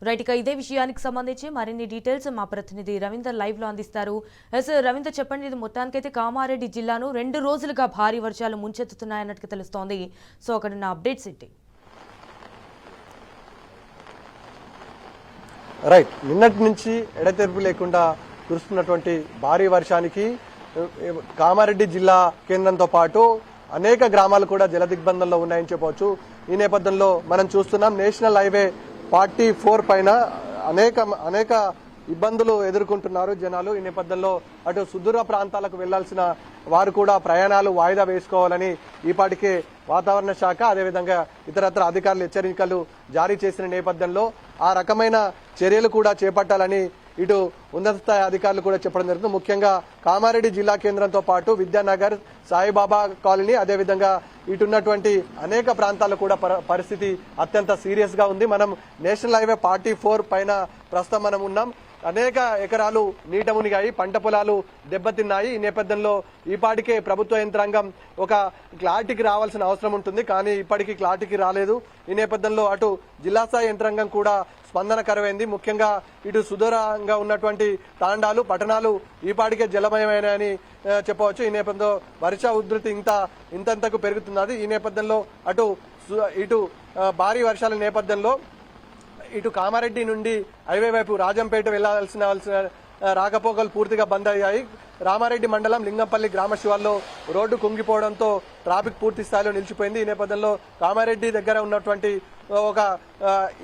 Right ఇక ఇదే విషయానికి సంబంధించి మరిన్ని డీటెయిల్స్ మా ప్రతినిధి రవీందర్ లైవ్ లో అందిస్తారు. రవీందర్ చెప్పండి, ఇది మొత్తానికైతే కామారెడ్డి జిల్లాను 2 రోజులుగా భారీ వర్షాలు ముంచెత్తుతున్నాయన్నట్టు తెలుస్తోంది. సో అక్కడ ఉన్న అప్డేట్స్ ఏంటి? రైట్, నిన్నటి నుంచి ఎడతెరిపి లేకుండా కురుస్తున్నటువంటి భారీ వర్షానికి కామారెడ్డి జిల్లా కేంద్రంతో పాటు అనేక గ్రామాలు కూడా జలదిగ్బంధంలో ఉన్నాయని చెప్పవచ్చు. ఈ నేపథ్యంలో మనం చూస్తున్నాం నేషనల్ హైవే 44 పైన అనేక ఇబ్బందులు ఎదుర్కొంటున్నారు జనాలు. ఈ నేపథ్యంలో అటు సుదూర ప్రాంతాలకు వెళ్లాల్సిన వారు కూడా ప్రయాణాలు వాయిదా వేసుకోవాలని ఈపాటికే వాతావరణ శాఖ అదేవిధంగా ఇతరత్ర అధికారులు హెచ్చరికలు జారీ చేసిన నేపథ్యంలో ఆ రకమైన చర్యలు కూడా చేపట్టాలని ఇటు ఉన్నత స్థాయి అధికారులు కూడా చెప్పడం జరుగుతుంది. ముఖ్యంగా కామారెడ్డి జిల్లా కేంద్రంతో పాటు విద్యానగర్, సాయిబాబా కాలనీ అదేవిధంగా ఇటున్నటువంటి అనేక ప్రాంతాల్లో కూడా పరిస్థితి అత్యంత సీరియస్ గా ఉంది. మనం నేషనల్ హైవే 44 పైన ప్రస్తుతం మనం ఉన్నాం. అనేక ఎకరాలు నీట మునిగాయి, పంట పొలాలు దెబ్బతిన్నాయి. ఈ నేపథ్యంలో ఈపాటికే ప్రభుత్వ యంత్రాంగం ఒక క్లారిటీకి రావాల్సిన అవసరం ఉంటుంది, కానీ ఇప్పటికీ క్లారిటీకి రాలేదు. ఈ నేపథ్యంలో అటు జిల్లా స్థాయి యంత్రాంగం కూడా స్పందన కరువైంది. ముఖ్యంగా ఇటు సుదూరంగా ఉన్నటువంటి తాండాలు, పట్టణాలు ఈపాటికే జలమయమైనని చెప్పవచ్చు. ఈ నేపథ్యంలో వర్ష ఉధృతి ఇంతకు పెరుగుతున్నది. ఈ నేపథ్యంలో ఇటు భారీ వర్షాల నేపథ్యంలో ఇటు కామారెడ్డి నుండి హైవే వైపు రాజంపేట వెళ్లాల్సిన రాకపోకలు పూర్తిగా బంద్ అయ్యాయి. రామారెడ్డి మండలం లింగంపల్లి గ్రామ శివార్లో రోడ్డు కుంగిపోవడంతో ట్రాఫిక్ పూర్తి స్థాయిలో నిలిచిపోయింది. ఈ నేపథ్యంలో కామారెడ్డి దగ్గర ఉన్నటువంటి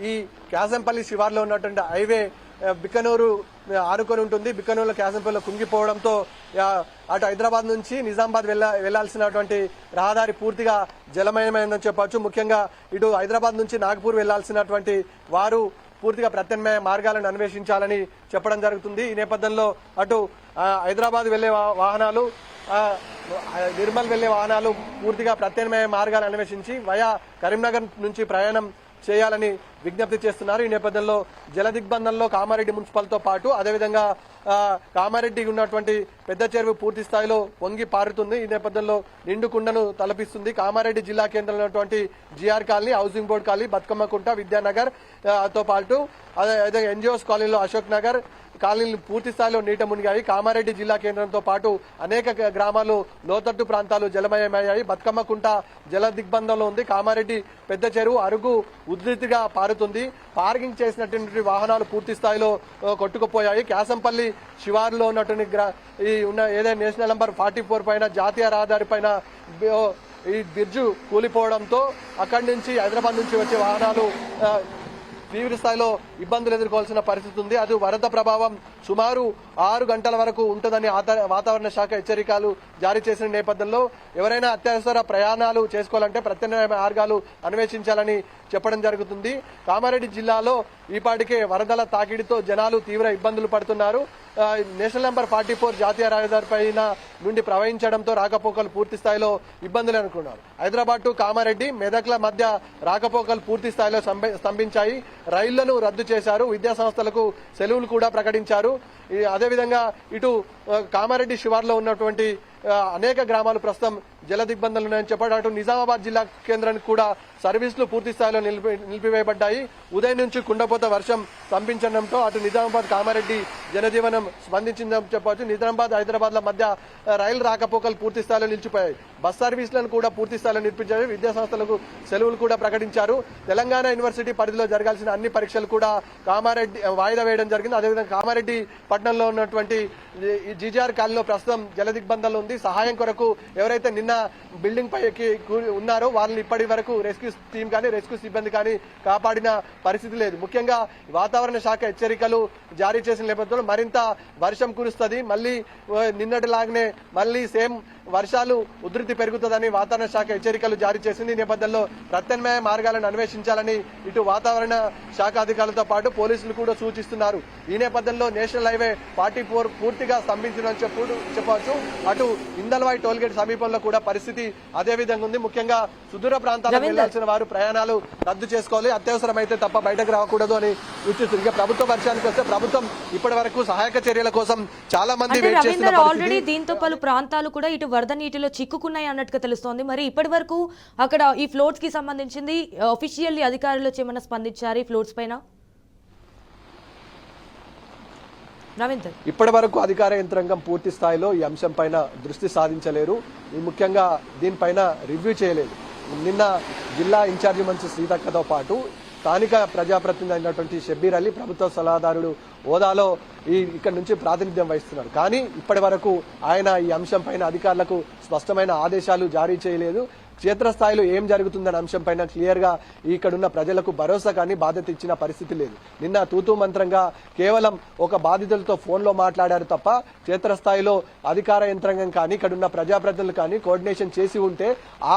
ఈ క్యాసంపల్లి శివార్లో ఉన్నటువంటి హైవే బిక్కనూరు ఆనుకొని ఉంటుంది. బిక్కనూరులో క్యాసంపల్లిలో కుంగిపోవడంతో అటు హైదరాబాద్ నుంచి నిజామాబాద్ వెళ్లాల్సినటువంటి రహదారి పూర్తిగా జలమయమైందని చెప్పొచ్చు. ముఖ్యంగా ఇటు హైదరాబాద్ నుంచి నాగపూర్ వెళ్లాల్సినటువంటి వారు పూర్తిగా ప్రత్యామ్నాయ మార్గాలను అన్వేషించాలని చెప్పడం జరుగుతుంది. ఈ నేపథ్యంలో అటు హైదరాబాద్ వెళ్లే వాహనాలు, నిర్మల్ వెళ్లే వాహనాలు పూర్తిగా ప్రత్యామ్నాయ మార్గాలు అన్వేషించి వయా కరీంనగర్ నుంచి ప్రయాణం చేయాలని విజ్ఞప్తి చేస్తున్నారు. ఈ నేపథ్యంలో జల దిగ్బంధంలో కామారెడ్డి మున్సిపల్తో పాటు అదేవిధంగా కామారెడ్డి ఉన్నటువంటి పెద్ద చెరువు పూర్తి స్థాయిలో పొంగి పారుతుంది. ఈ నేపథ్యంలో నిండుకుండను తలపిస్తుంది. కామారెడ్డి జిల్లా కేంద్రంలో ఉన్నటువంటి GR colony, housing board colony, Bathukammakunta, Vidyanagar తో పాటు అదే ఎన్జిఓస్ కాలనీలో అశోక్ నగర్ కాలనీలు పూర్తి స్థాయిలో నీట మునిగాయి. కామారెడ్డి జిల్లా కేంద్రంతో పాటు అనేక గ్రామాలు, లోతట్టు ప్రాంతాలు జలమయమయ్యాయి. బతుకమ్మకుంట జల దిగ్బంధంలో ఉంది. కామారెడ్డి పెద్ద చెరువు అరుగు ఉధృతిగా పారుతుంది. పార్కింగ్ చేసినటువంటి వాహనాలు పూర్తి స్థాయిలో కొట్టుకుపోయాయి. క్యాసంపల్లి శివారులో ఉన్నటువంటి ఏదైనా నేషనల్ నంబర్ 44 పైన జాతీయ రహదారి పైన ఈ బ్రిడ్జు కూలిపోవడంతో అక్కడి నుంచి హైదరాబాద్ నుంచి వచ్చే వాహనాలు తీవ్ర స్థాయిలో ఇబ్బందులు ఎదుర్కోవాల్సిన పరిస్థితి ఉంది. అది వరద ప్రభావం సుమారు 6 గంటల వరకు ఉంటుందని వాతావరణ శాఖ హెచ్చరికలు జారీ చేసిన నేపథ్యంలో ఎవరైనా అత్యవసర ప్రయాణాలు చేసుకోవాలంటే ప్రత్యామ్నాయ మార్గాలు అన్వేషించాలని చెప్పడం జరుగుతుంది. కామారెడ్డి జిల్లాలో ఈపాటికే వరదల తాకిడితో జనాలు తీవ్ర ఇబ్బందులు పడుతున్నారు. నేషనల్ నంబర్ 44 జాతీయ రహదారి పైన నుండి ప్రవహించడంతో రాకపోకలు పూర్తి స్థాయిలో ఇబ్బందులు అనుకున్నారు. హైదరాబాద్ టు కామారెడ్డి, మెదక్ల మధ్య రాకపోకలు పూర్తి స్థాయిలో స్తంభించాయి. రైళ్లను రద్దు చేశారు. విద్యా సంస్థలకు సెలవులు కూడా ప్రకటించారు. అదేవిధంగా ఇటు కామారెడ్డి శివార్లో ఉన్నటువంటి అనేక గ్రామాలు ప్రస్తుతం జల దిగ్బంధంలు ఉన్నాయని చెప్పాడు. అటు నిజామాబాద్ జిల్లా కేంద్రానికి కూడా సర్వీసులు పూర్తి స్థాయిలో నిలిపివేయబడ్డాయి. ఉదయం నుంచి కుండపోత వర్షం స్తంభించడంతో అటు నిజామాబాద్, కామారెడ్డి జనజీవనం స్పందించిందని చెప్పవచ్చు. నిజామాబాద్, హైదరాబాద్ ల మధ్య రైలు రాకపోకలు పూర్తి స్థాయిలో నిలిచిపోయాయి. బస్ సర్వీసులను కూడా పూర్తి స్థాయిలో నిర్మించారు. విద్యా సంస్థలకు సెలవులు కూడా ప్రకటించారు. తెలంగాణ యూనివర్సిటీ పరిధిలో జరగాల్సిన అన్ని పరీక్షలు కూడా కామారెడ్డి వాయిదా వేయడం జరిగింది. అదేవిధంగా కామారెడ్డి పట్టణంలో ఉన్నటువంటి జీజీఆర్ కాలనీలో ప్రస్తుతం జల దిగ్బంధంలో ఉంది. సహాయం కొరకు ఎవరైతే నిన్న బిల్డింగ్ పైకి ఉన్నారో వాళ్ళని ఇప్పటి వరకు రెస్క్యూ టీం కానీ రెస్క్యూ సిబ్బంది కానీ కాపాడిన పరిస్థితి లేదు. ముఖ్యంగా వాతావరణ శాఖ హెచ్చరికలు జారీ చేసిన నేపథ్యంలో మరింత వర్షం కురుస్తుంది. మళ్ళీ నిన్నటిలాగానే మళ్ళీ సేమ్ వర్షాలు ఉధృతి పెరుగుతుందని వాతావరణ శాఖ హెచ్చరికలు జారీ చేసింది. ఈ నేపథ్యంలో ప్రత్యామ్నాయ మార్గాలను అన్వేషించాలని ఇటు వాతావరణ శాఖ అధికారులతో పాటు పోలీసులు కూడా సూచిస్తున్నారు. ఈ నేపథ్యంలో నేషనల్ హైవే 44 పూర్తిగా స్తంభించిందని చెప్పవచ్చు. అటు ఇందల్వాయి టోల్గేట్ సమీపంలో కూడా పరిస్థితి అదే విధంగా ఉంది. ముఖ్యంగా సుదూర ప్రాంతాలకు వెళ్లాల్సిన వారు ప్రయాణాలు రద్దు చేసుకోవాలి, అత్యవసరమైతే తప్ప బయటకు రాకూడదు అని సూచిస్తుంది. ఇక ప్రభుత్వ వర్షానికి వస్తే ప్రభుత్వం ఇప్పటి వరకు సహాయక చర్యల కోసం చాలా మంది వెయిట్ చేస్తున్నారు. ఆల్రెడీ దీంతో పలు ప్రాంతాలు కూడా ఇటు వరద నీటిలో చిక్కుకున్నాయి అన్నట్టుగా తెలుస్తోంది. మరి ఇప్పటి వరకు అక్కడ ఈ ఫ్లోట్స్ కి సంబంధించింది అఫీషియల్లీ అధికారులు ఏమైనా స్పందించారు ఈ ఫ్లోట్స్ పైన? రవీందర్, ఇప్పటి వరకు అధికార యంత్రాంగం పూర్తి స్థాయిలో ఈ అంశం పైన దృష్టి సాధించలేరు. ముఖ్యంగా దీనిపైన రివ్యూ చేయలేదు. నిన్న జిల్లా ఇన్ఛార్జి మంత్రి సీతక్కతో పాటు స్థానిక ప్రజాప్రతినిధి అయినటువంటి షబ్బీర్ అలీ ప్రభుత్వ సలహాదారుడు హోదాలో ఇక్కడ నుంచి ప్రాతినిధ్యం వహిస్తున్నారు. కానీ ఇప్పటి వరకు ఆయన ఈ అంశం పైన అధికారులకు స్పష్టమైన ఆదేశాలు జారీ చేయలేదు. క్షేత్రస్థాయిలో ఏం జరుగుతుందనే అంశం పైన క్లియర్ గా ఇక్కడున్న ప్రజలకు భరోసా కానీ బాధ్యత ఇచ్చిన పరిస్థితి లేదు. నిన్న తూతూ మంత్రంగా కేవలం ఒక బాధితులతో ఫోన్లో మాట్లాడారు తప్ప క్షేత్రస్థాయిలో అధికార యంత్రాంగం కానీ ఇక్కడున్న ప్రజాప్రతినిధులు కానీ కోఆర్డినేషన్ చేసి ఉంటే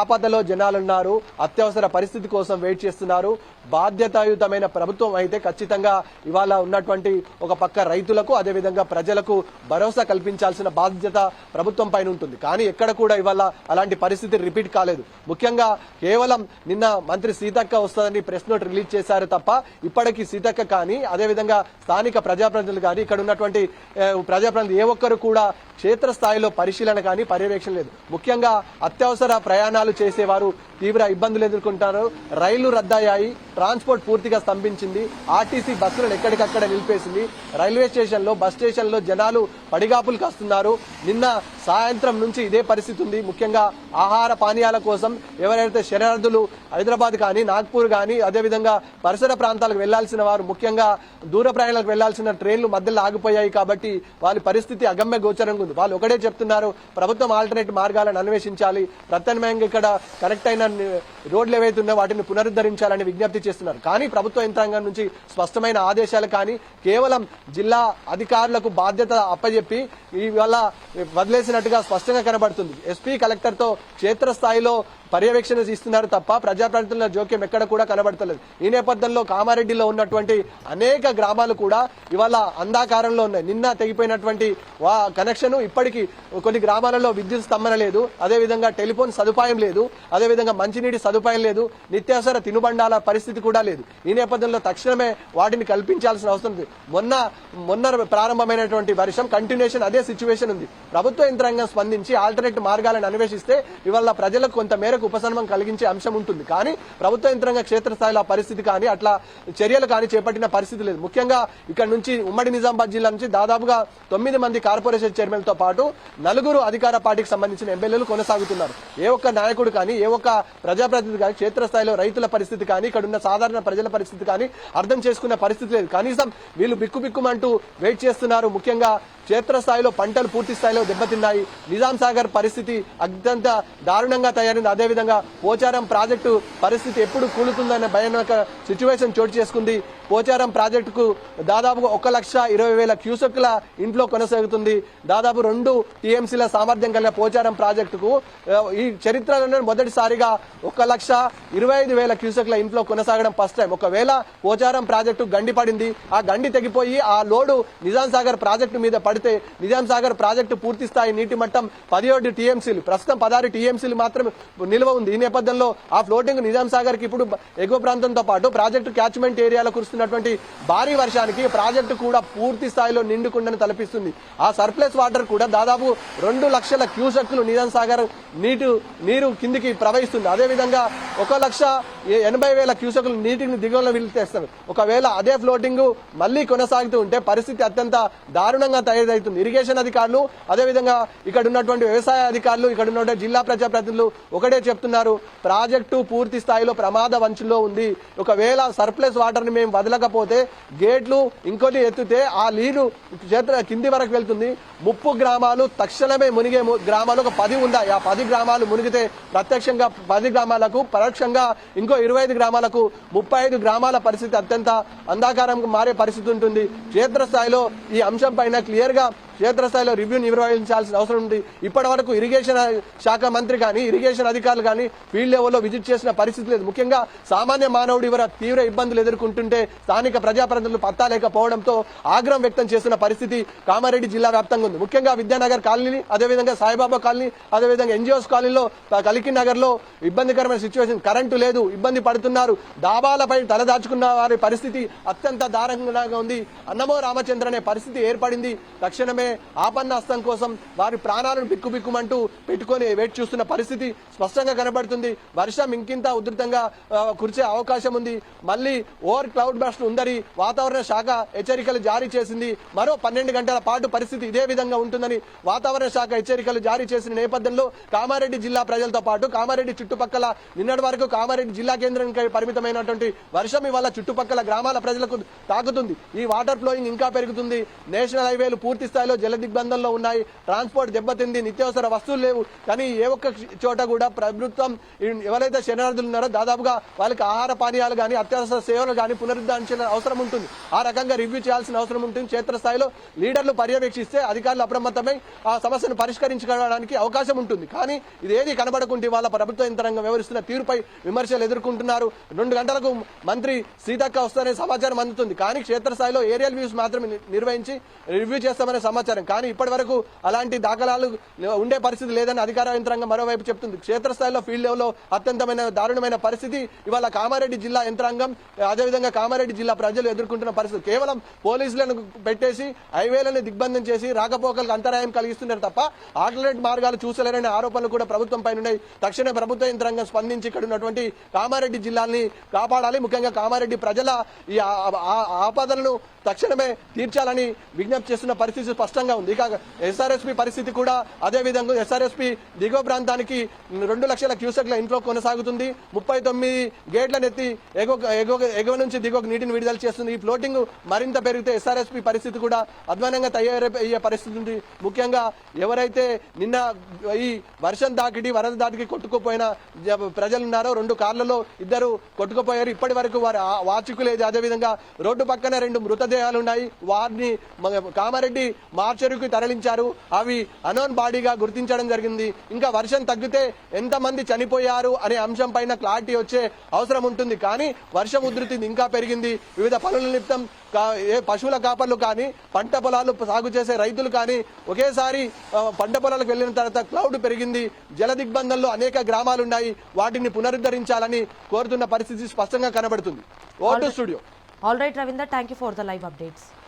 ఆపదలో జనాలున్నారు, అత్యవసర పరిస్థితి కోసం వెయిట్ చేస్తున్నారు. బాధ్యతాయుతమైన ప్రభుత్వం అయితే ఖచ్చితంగా ఇవాళ ఉన్నటువంటి ఒక పక్క రైతులకు అదేవిధంగా ప్రజలకు భరోసా కల్పించాల్సిన బాధ్యత ప్రభుత్వం పైన ఉంటుంది. కానీ ఎక్కడ కూడా ఇవాళ అలాంటి పరిస్థితి రిపీట్ కాలేదు. ముఖ్యంగా కేవలం నిన్న మంత్రి సీతక్క వస్తుందని ప్రెస్ నోట్ రిలీజ్ చేశారు తప్ప ఇప్పటికీ సీతక్క కానీ అదేవిధంగా స్థానిక ప్రజాప్రతినిధులు కానీ ఇక్కడ ఉన్నటువంటి ప్రజాప్రతినిధులు ఏ ఒక్కరు కూడా క్షేత్రస్థాయిలో పరిశీలన కానీ పర్యవేక్షణ లేదు. ముఖ్యంగా అత్యవసర ప్రయాణాలు చేసేవారు తీవ్ర ఇబ్బందులు ఎదుర్కొంటారు. రైళ్లు రద్దయ్యాయి, ట్రాన్స్పోర్ట్ పూర్తిగా స్తంభించింది, ఆర్టీసీ బస్సులను ఎక్కడికక్కడ నిలిపేసింది. రైల్వే స్టేషన్లో బస్ స్టేషన్లో జనాలు పడిగాపులకు వస్తున్నారు. నిన్న సాయంత్రం నుంచి ఇదే పరిస్థితి ఉంది. ముఖ్యంగా ఆహార పానీయాల కోసం ఎవరైతే శరణార్థులు హైదరాబాద్ కానీ నాగ్పూర్ కానీ అదేవిధంగా పరిసర ప్రాంతాలకు వెళ్లాల్సిన వారు ముఖ్యంగా దూర ప్రయాణాలకు వెళ్లాల్సిన ట్రైన్లు మధ్యలో ఆగిపోయాయి. కాబట్టి వాళ్ళ పరిస్థితి అగమ్య గోచరంగా ఉంది. వాళ్ళు ఒకటే చెప్తున్నారు, ప్రభుత్వం ఆల్టర్నేట్ మార్గాలను అన్వేషించాలి, ప్రత్యామ్నాయంగా ఇక్కడ కనెక్ట్ అయిన రోడ్లు ఏవైతే ఉన్నాయో వాటిని పునరుద్ధరించాలని విజ్ఞప్తి చేస్తున్నారు. కానీ ప్రభుత్వ యంత్రాంగం నుంచి స్పష్టమైన ఆదేశాలు కానీ కేవలం జిల్లా అధికారులకు బాధ్యత అప్పచెప్పి ఇవాళ వదిలేసినట్టుగా స్పష్టంగా కనబడుతుంది. ఎస్పీ కలెక్టర్తో క్షేత్రస్థాయిలో పర్యవేక్షణ ఇస్తున్నారు తప్ప ప్రజాప్రతినిధుల జోక్యం ఎక్కడ కూడా కనబడతలేదు. ఈ నేపథ్యంలో కామారెడ్డిలో ఉన్నటువంటి అనేక గ్రామాలు కూడా ఇవాళ అంధాకారంలో ఉన్నాయి. నిన్న తెగిపోయినటువంటి కనెక్షన్ ఇప్పటికీ కొన్ని గ్రామాలలో విద్యుత్ స్తంభన లేదు, అదేవిధంగా టెలిఫోన్ సదుపాయం లేదు, అదేవిధంగా మంచినీటి సదుపాయం లేదు, నిత్యావసర తినుబండాల పరిస్థితి కూడా లేదు. ఈ నేపథ్యంలో తక్షణమే వాటిని కల్పించాల్సిన అవసరం ఉంది. మొన్న ప్రారంభమైనటువంటి వర్షం కంటిన్యూషన్ అదే సిచ్యువేషన్ ఉంది. ప్రభుత్వ యంత్రాంగం స్పందించి ఆల్టర్నేట్ మార్గాలను అన్వేషిస్తే ఇవాళ ప్రజలకు కొంత మేరకు ఉపశమనం కలిగించే అంశం ఉంటుంది. కానీ ప్రభుత్వ యంత్రాంగ క్షేత్రస్థాయిలో పరిస్థితి కానీ అట్లా చర్యలు కానీ చేపట్టిన పరిస్థితి లేదు. ముఖ్యంగా ఇక్కడ నుంచి ఉమ్మడి నిజామాబాద్ జిల్లా నుంచి దాదాపుగా 9 మంది కార్పొరేషన్ చైర్మన్ తో పాటు 4 అధికార పార్టీకి సంబంధించిన ఎమ్మెల్యేలు కొనసాగుతున్నారు. ఏ ఒక్క నాయకుడు కానీ ఏ ఒక్క ప్రజాప్రతినిధి కానీ క్షేత్రస్థాయిలో రైతుల పరిస్థితి కానీ ఇక్కడ ఉన్న సాధారణ ప్రజల పరిస్థితి కానీ అర్థం చేసుకునే పరిస్థితి లేదు. కనీసం వీళ్ళు బిక్కుబిక్కుమంటూ వెయిట్ చేస్తున్నారు. ముఖ్యంగా క్షేత్రస్థాయిలో పంటలు పూర్తి స్థాయిలో దెబ్బతిన్నాయి. నిజాం సాగర్ పరిస్థితి అత్యంత దారుణంగా తయారైంది. అదేవిధంగా పోచారం ప్రాజెక్టు పరిస్థితి ఎప్పుడు కూలుతుందనే భయానక సిచ్యువేషన్ చోటు చేసుకుంది. పోచారం ప్రాజెక్టుకు దాదాపుగా 1,20,000 క్యూసెక్ల ఇంట్లో కొనసాగుతుంది. దాదాపు 2 టీఎంసీల సామర్థ్యం కలిగిన పోచారం ప్రాజెక్టుకు ఈ చరిత్రలోనే మొదటిసారిగా 1,25,000 క్యూసెక్ల ఇంట్లో కొనసాగడం ఫస్ట్ టైం. ఒకవేళ పోచారం ప్రాజెక్టు గండి పడింది, ఆ గండి తెగిపోయి ఆ లోడు నిజాం సాగర్ ప్రాజెక్టు మీద పడితే నిజాం సాగర్ ప్రాజెక్టు పూర్తి స్థాయి నీటి మట్టం 17 టీఎంసీలు, ప్రస్తుతం 16 టీఎంసీలు మాత్రమే నిల్వ ఉంది. ఈ నేపథ్యంలో ఆ ఫ్లోటింగ్ నిజాం సాగర్ కి ఇప్పుడు ఎగువ ప్రాంతంతో పాటు ప్రాజెక్టు క్యాచ్మెంట్ ఏరియాలో కురుస్తున్నటువంటి భారీ వర్షానికి ప్రాజెక్టు కూడా పూర్తి స్థాయిలో నిండుకుండని తలపిస్తుంది. ఆ సర్ప్లస్ వాటర్ కూడా దాదాపు 2 లక్షల క్యూసెక్లు నిజాం సాగర్ నీరు కిందికి ప్రవహిస్తుంది. అదేవిధంగా 1,80,000 క్యూసెక్లు నీటిని దిగువన విడిచేస్తారు. ఒకవేళ అదే ఫ్లోటింగ్ మళ్లీ కొనసాగుతూ ఉంటే పరిస్థితి అత్యంత దారుణంగా తయారైతుంది. ఇరిగేషన్ అధికారులు అదేవిధంగా ఇక్కడ ఉన్నటువంటి వ్యవసాయ అధికారులు ఇక్కడ ఉన్న జిల్లా ప్రజాప్రతినిధులు ఒకటే చెప్తున్నారు, ప్రాజెక్టు పూర్తి స్థాయిలో ప్రమాద వంచులో ఉంది. ఒకవేళ సర్ప్లస్ వాటర్ ని మేము వదలకపోతే గేట్లు ఇంకోటి ఎత్తితే ఆ నీరు కింది వరకు వెళ్తుంది. 30 గ్రామాలు తక్షణమే మునిగే గ్రామాలు ఒక 10 ఉన్నాయి. ఆ 10 గ్రామాలు మునిగితే ప్రత్యక్షంగా 10 గ్రామాలకు పరోక్షంగా ఇంకో 25 గ్రామాలకు 35 గ్రామాల పరిస్థితి అత్యంత అంధాకారంగా మారే పరిస్థితి ఉంటుంది. క్షేత్రస్థాయిలో ఈ అంశం పైన క్లియర్ గా క్షేత్రస్థాయిలో రివ్యూ నిర్వహించాల్సిన అవసరం ఉంది. ఇప్పటి వరకు ఇరిగేషన్ శాఖ మంత్రి కానీ ఇరిగేషన్ అధికారులు కానీ ఫీల్డ్ లెవెల్లో విజిట్ చేసిన పరిస్థితి లేదు. ముఖ్యంగా సామాన్య మానవుడు ఇవర తీవ్ర ఇబ్బందులు ఎదుర్కొంటుంటే స్థానిక ప్రజాప్రతినిధులు పత్తాలేకపోవడంతో ఆగ్రహం వ్యక్తం చేస్తున్న పరిస్థితి కామారెడ్డి జిల్లా వ్యాప్తంగా ఉంది. ముఖ్యంగా విద్యానగర్ కాలనీ అదేవిధంగా సాయిబాబా కాలనీ అదేవిధంగా ఎన్జిఓస్ కాలనీలో కలికి నగర్ లో ఇబ్బందికరమైన సిచ్యువేషన్, కరెంటు లేదు, ఇబ్బంది పడుతున్నారు. డాబాలపై తలదాచుకున్న వారి పరిస్థితి అత్యంత దారుణంగా ఉంది. అన్నమో రామచంద్ర అనే పరిస్థితి ఏర్పడింది. తక్షణమే ఆపన్న హస్తం కోసం వారి ప్రాణాలను బిక్కుబిక్కుమంటూ పెట్టుకొని వేచి చూస్తున్న పరిస్థితి స్పష్టంగా కనబడుతుంది. వర్షం ఇంకింత ఉధృతంగా కురిసే అవకాశం ఉంది. మళ్ళీ ఓవర్ క్లౌడ్ బస్ట్ ఉందని వాతావరణ శాఖ హెచ్చరికలు జారీ చేసింది. మరో 12 గంటల పాటు పరిస్థితి ఇదే విధంగా ఉంటుందని వాతావరణ శాఖ హెచ్చరికలు జారీ చేసిన నేపథ్యంలో కామారెడ్డి జిల్లా ప్రజలతో పాటు కామారెడ్డి చుట్టుపక్కల నిన్నటి వరకు కామారెడ్డి జిల్లా కేంద్రానికి పరిమితమైనటువంటి వర్షం ఇవాళ చుట్టుపక్కల గ్రామాల ప్రజలకు తాకుతుంది. ఈ వాటర్ ఫ్లోయింగ్ ఇంకా పెరుగుతుంది. నేషనల్ హైవేలు పూర్తి స్థాయిలో జల దిగ్బంధంలో ఉన్నాయి. ట్రాన్స్పోర్ట్ దెబ్బతింది. నిత్యావసర వస్తువులు లేవు. కానీ ఏ ఒక్క చోట కూడా ప్రభుత్వం ఎవరైతే శరణార్థులు ఉన్నారో దాదాపుగా వాళ్ళకి ఆహార పానీయాలు కానీ అత్యవసర సేవలు కానీ పునరుద్ధరించిన అవసరం ఉంటుంది. ఆ రకంగా రివ్యూ చేయాల్సిన అవసరం ఉంటుంది. క్షేత్రస్థాయిలో లీడర్లు పర్యవేక్షిస్తే అధికారులు అప్రమత్తమై ఆ సమస్యను పరిష్కరించుకోవడానికి అవకాశం ఉంటుంది. కానీ ఇదేది కనబడకుంటే వాళ్ళ ప్రభుత్వ యంత్రాంగం వ్యవహరిస్తున్న తీరుపై విమర్శలు ఎదుర్కొంటున్నారు. 2 గంటలకు మంత్రి సీతక్క వస్తారనే సమాచారం అందుతుంది. కానీ క్షేత్రస్థాయిలో ఏరియల్ వ్యూస్ మాత్రమే నిర్వహించి రివ్యూ చేస్తామనే సమాచారం. కానీ ఇప్పటి వరకు అలాంటి దాఖలాలు ఉండే పరిస్థితి లేదని అధికార యంత్రాంగం మరోవైపు చెప్తుంది. క్షేత్రస్థాయిలో ఫీల్డ్ లెవెల్లో అత్యంతమైన దారుణమైన పరిస్థితి ఇవాళ కామారెడ్డి జిల్లా యంత్రాంగం అదేవిధంగా కామారెడ్డి జిల్లా ప్రజలు ఎదుర్కొంటున్న పరిస్థితి. కేవలం పోలీసులను పెట్టేసి హైవేలను దిగ్బంధం చేసి రాకపోకలకు అంతరాయం కలిగిస్తున్నారు తప్ప ఆల్టర్నేట్ మార్గాలు చూసలేరనే ఆరోపణలు కూడా ప్రభుత్వం పైన ఉన్నాయి. తక్షణమే ప్రభుత్వ యంత్రాంగం స్పందించి ఇక్కడ ఉన్నటువంటి కామారెడ్డి జిల్లాని కాపాడాలి. ముఖ్యంగా కామారెడ్డి ప్రజల ఈ ఆపదలను తక్షణమే తీర్చాలని విజ్ఞప్తి చేస్తున్న పరిస్థితి స్పష్టంగా ఉంది. ఇక ఎస్ఆర్ఎస్పీ పరిస్థితి కూడా అదే విధంగా ఎస్ఆర్ఎస్పీ దిగువ ప్రాంతానికి 2 లక్షల క్యూసెక్ల ఇన్ఫ్లో కొనసాగుతుంది. 39 గేట్లను ఎత్తి ఎగువ నుంచి దిగువ నీటిని విడుదల చేస్తుంది. ఈ ఫ్లోటింగ్ మరింత పెరిగితే ఎస్ఆర్ఎస్పీ పరిస్థితి కూడా అధ్వానంగా తయారయ్యే పరిస్థితి ఉంది. ముఖ్యంగా ఎవరైతే నిన్న ఈ వర్షం దాకిడి వరద దాటికి కొట్టుకుపోయిన ప్రజలు ఉన్నారో 2 కార్లలో 2 కొట్టుకుపోయారు. ఇప్పటి వరకు వారి వాచికులేదు. అదేవిధంగా రోడ్డు పక్కన 2 మృతదేహాలు ఉన్నాయి. వారిని కామారెడ్డి మార్చరుకు తరలించారు. అవి అనోన్ బాడీగా గుర్తించడం జరిగింది. ఇంకా వర్షం తగ్గితే ఎంతమంది చనిపోయారు అనే అంశం పైన క్లారిటీ వచ్చే అవసరం ఉంటుంది. కానీ వర్షం ఉధృతి ఇంకా పెరిగింది. వివిధ పనుల నిమిత్తం పశువుల కాపర్లు కానీ పంట పొలాలు సాగు చేసే రైతులు కానీ ఒకేసారి పంట పొలాలకు వెళ్లిన తర్వాత క్లౌడ్ పెరిగింది. జల దిగ్బంధంలో అనేక గ్రామాలు ఉన్నాయి. వాటిని పునరుద్ధరించాలని కోరుతున్న పరిస్థితి స్పష్టంగా కనబడుతుంది. Vote studio. All right, Ravinder, thank you for the live updates.